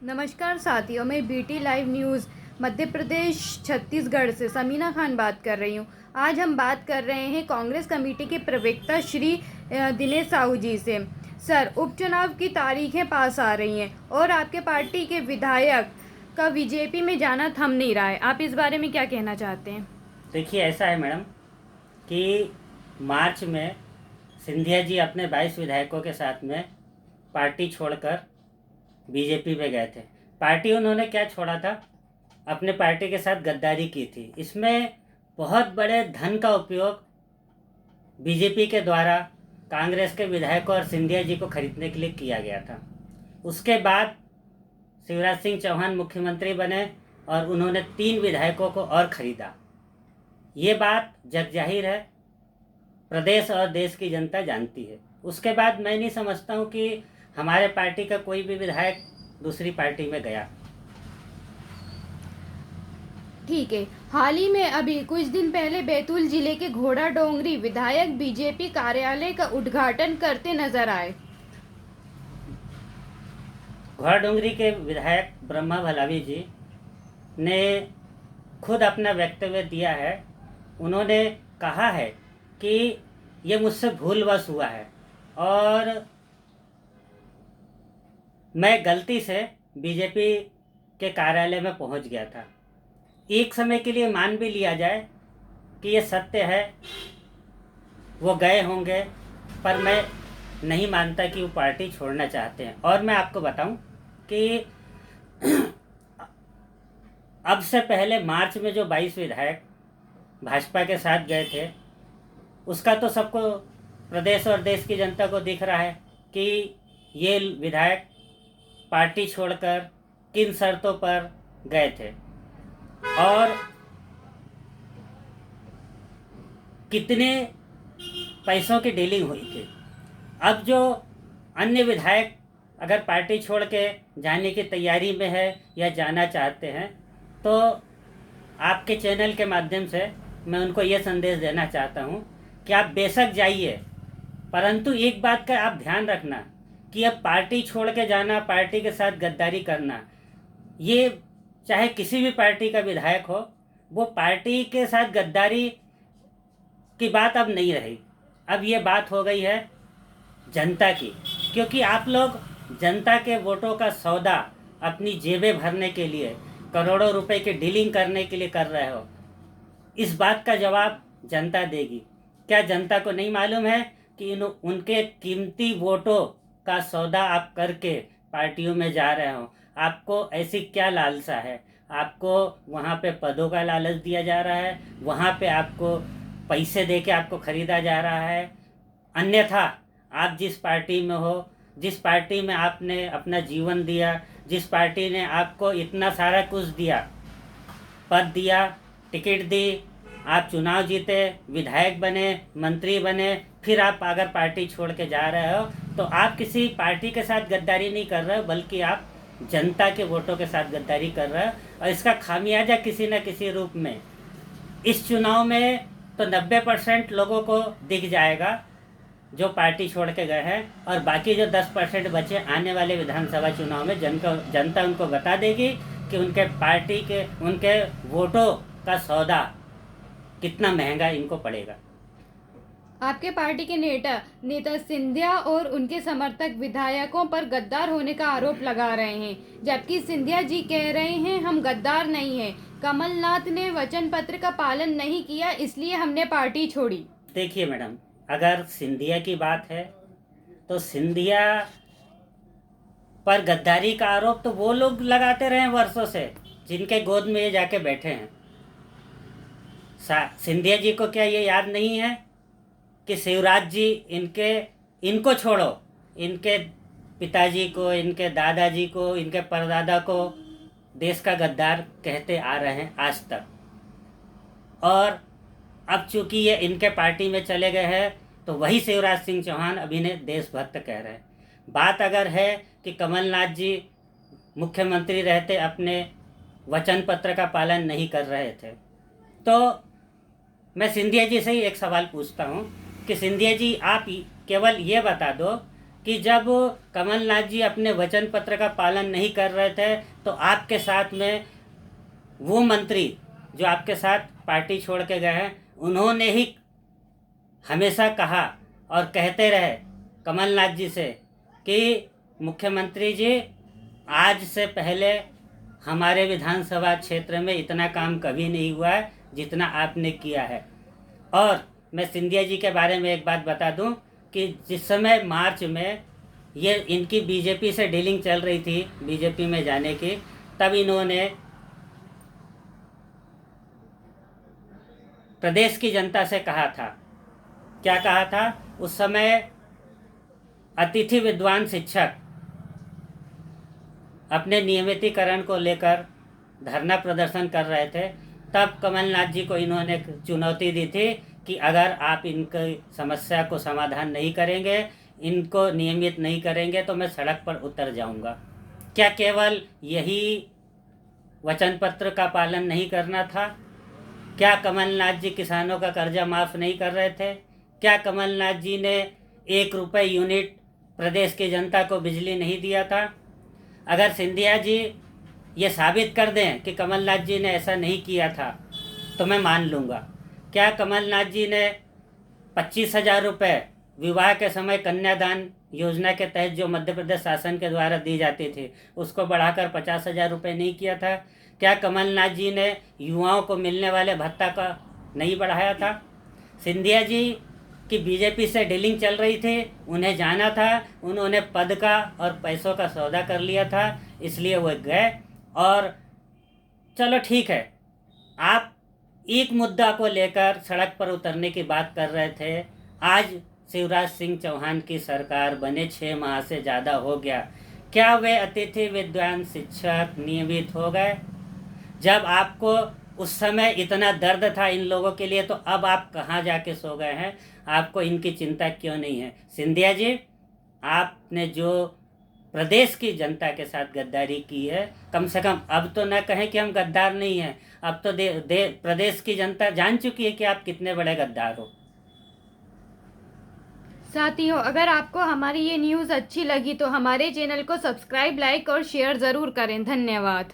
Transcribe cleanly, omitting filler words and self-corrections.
नमस्कार साथियों, मैं BT live news Madhya Pradesh Chhattisgarh से समीना खान बात कर रही हूँ। आज हम बात कर रहे हैं कांग्रेस कमेटी के प्रवक्ता श्री दिनेश साहू जी से। सर, उपचुनाव की तारीखें पास आ रही हैं और आपके पार्टी के विधायक का बीजेपी में जाना थम नहीं रहा है। आप इस बारे में क्या कहना चाहते हैं? देखिए, ऐसा है मैडम कि मार्च में सिंधिया जी अपने 22 विधायकों के साथ में पार्टी छोड़कर बीजेपी में गए थे। पार्टी उन्होंने क्या छोड़ा था? अपने पार्टी के साथ गद्दारी की थी। इसमें बहुत बड़े धन का उपयोग बीजेपी के द्वारा कांग्रेस के विधायकों और सिंधिया जी को खरीदने के लिए किया गया था। उसके बाद शिवराज सिंह चौहान मुख्यमंत्री बने और उन्होंने 3 विधायकों को और खरीदा। ये बात जगजाहिर है, प्रदेश और देश की जनता जानती है। उसके बाद मैं नहीं समझता हूँ कि हमारे पार्टी का कोई भी विधायक दूसरी पार्टी में गया। ठीक है। हाल ही में अभी कुछ दिन पहले बैतूल जिले के घोड़ा डोंगरी विधायक बीजेपी कार्यालय का उद्घाटन करते नजर आए। घोड़ा डोंगरी के विधायक ब्रह्मा भलावी जी ने खुद अपना वक्तव्य दिया है। उन्होंने कहा है कि ये मुझसे भूलवश हुआ है और मैं गलती से बीजेपी के कार्यालय में पहुंच गया था। एक समय के लिए मान भी लिया जाए कि ये सत्य है, वो गए होंगे, पर मैं नहीं मानता कि वो पार्टी छोड़ना चाहते हैं। और मैं आपको बताऊं कि अब से पहले मार्च में जो 22 विधायक भाजपा के साथ गए थे, उसका तो सबको, प्रदेश और देश की जनता को दिख रहा है कि ये विधायक पार्टी छोड़कर किन शर्तों पर गए थे और कितने पैसों की डीलिंग हुई थी। अब जो अन्य विधायक अगर पार्टी छोड़ के जाने की तैयारी में है या जाना चाहते हैं, तो आपके चैनल के माध्यम से मैं उनको ये संदेश देना चाहता हूँ कि आप बेशक जाइए, परंतु एक बात का आप ध्यान रखना कि अब पार्टी छोड़ के जाना, पार्टी के साथ गद्दारी करना, ये चाहे किसी भी पार्टी का विधायक हो, वो पार्टी के साथ गद्दारी की बात अब नहीं रही। अब ये बात हो गई है जनता की, क्योंकि आप लोग जनता के वोटों का सौदा अपनी जेबें भरने के लिए, करोड़ों रुपए की डीलिंग करने के लिए कर रहे हो। इस बात का जवाब जनता देगी। क्या जनता को नहीं मालूम है कि उनके कीमती वोटों का सौदा आप करके पार्टियों में जा रहे हो? आपको ऐसी क्या लालसा है? आपको वहाँ पे पदों का लालच दिया जा रहा है, वहाँ पे आपको पैसे दे के आपको खरीदा जा रहा है। अन्यथा आप जिस पार्टी में हो, जिस पार्टी में आपने अपना जीवन दिया, जिस पार्टी ने आपको इतना सारा कुछ दिया, पद दिया, टिकट दी, आप चुनाव जीते, विधायक बने, मंत्री बने, फिर आप अगर पार्टी छोड़ के जा रहे हो, तो आप किसी पार्टी के साथ गद्दारी नहीं कर रहे हो, बल्कि आप जनता के वोटों के साथ गद्दारी कर रहे हो। और इसका खामियाजा किसी न किसी रूप में इस चुनाव में तो 90% लोगों को दिख जाएगा जो पार्टी छोड़ के गए हैं, और बाकी जो 10% बचे आने वाले विधानसभा चुनाव में जनता उनको बता देगी कि उनके पार्टी के, उनके वोटों का सौदा कितना महंगा इनको पड़ेगा। आपके पार्टी के नेता सिंधिया और उनके समर्थक विधायकों पर गद्दार होने का आरोप लगा रहे हैं, जबकि सिंधिया जी कह रहे हैं हम गद्दार नहीं हैं। कमलनाथ ने वचन पत्र का पालन नहीं किया, इसलिए हमने पार्टी छोड़ी। देखिए मैडम, अगर सिंधिया की बात है तो सिंधिया पर गद्दारी का आरोप तो वो लोग लगाते रहे वर्षों से जिनके गोद में ये जाके बैठे हैं। सिंधिया जी को क्या ये याद नहीं है कि शिवराज जी इनको छोड़ो, इनके पिताजी को, इनके दादाजी को, इनके परदादा को देश का गद्दार कहते आ रहे हैं आज तक। और अब चूंकि ये इनके पार्टी में चले गए हैं, तो वही शिवराज सिंह चौहान अभी ने देशभक्त कह रहे हैं। बात अगर है कि कमलनाथ जी मुख्यमंत्री रहते अपने वचन पत्र का पालन नहीं कर रहे थे, तो मैं सिंधिया जी से ही एक सवाल पूछता हूँ कि सिंधिया जी, आप केवल ये बता दो कि जब कमलनाथ जी अपने वचन पत्र का पालन नहीं कर रहे थे तो आपके साथ में वो मंत्री जो आपके साथ पार्टी छोड़ के गए हैं, उन्होंने ही हमेशा कहा और कहते रहे कमलनाथ जी से कि मुख्यमंत्री जी, आज से पहले हमारे विधानसभा क्षेत्र में इतना काम कभी नहीं हुआ है जितना आपने किया है। और मैं सिंधिया जी के बारे में एक बात बता दूं कि जिस समय मार्च में ये इनकी बीजेपी से डीलिंग चल रही थी, बीजेपी में जाने की, तब इन्होंने प्रदेश की जनता से कहा था, क्या कहा था उस समय? अतिथि विद्वान शिक्षक अपने नियमितीकरण को लेकर धरना प्रदर्शन कर रहे थे, तब कमलनाथ जी को इन्होंने चुनौती दी थी कि अगर आप इनकी समस्या को समाधान नहीं करेंगे, इनको नियमित नहीं करेंगे तो मैं सड़क पर उतर जाऊंगा। क्या केवल यही वचन पत्र का पालन नहीं करना था? क्या कमलनाथ जी किसानों का कर्जा माफ़ नहीं कर रहे थे? क्या कमलनाथ जी ने 1 रुपये यूनिट प्रदेश की जनता को बिजली नहीं दिया था? अगर सिंधिया जी ये साबित कर दें कि कमलनाथ जी ने ऐसा नहीं किया था तो मैं मान लूँगा। क्या कमलनाथ जी ने 25,000 रुपये विवाह के समय कन्यादान योजना के तहत जो मध्य प्रदेश शासन के द्वारा दी जाती थी उसको बढ़ाकर 50,000 रुपये नहीं किया था? क्या कमलनाथ जी ने युवाओं को मिलने वाले भत्ता का नहीं बढ़ाया था? सिंधिया जी की बीजेपी से डीलिंग चल रही थी, उन्हें जाना था, उन्होंने पद का और पैसों का सौदा कर लिया था, इसलिए वो गए। और चलो ठीक है, आप एक मुद्दा को लेकर सड़क पर उतरने की बात कर रहे थे। आज शिवराज सिंह चौहान की सरकार बने 6 माह से ज़्यादा हो गया, क्या वे अतिथि विद्वान शिक्षक नियमित हो गए? जब आपको उस समय इतना दर्द था इन लोगों के लिए, तो अब आप कहाँ जाके सो गए हैं? आपको इनकी चिंता क्यों नहीं है? सिंधिया जी, आपने जो प्रदेश की जनता के साथ गद्दारी की है, कम से कम अब तो न कहें कि हम गद्दार नहीं हैं, अब तो प्रदेश की जनता जान चुकी है कि आप कितने बड़े गद्दार हो। साथियों, अगर आपको हमारी ये न्यूज़ अच्छी लगी तो हमारे चैनल को सब्सक्राइब, लाइक और शेयर ज़रूर करें। धन्यवाद।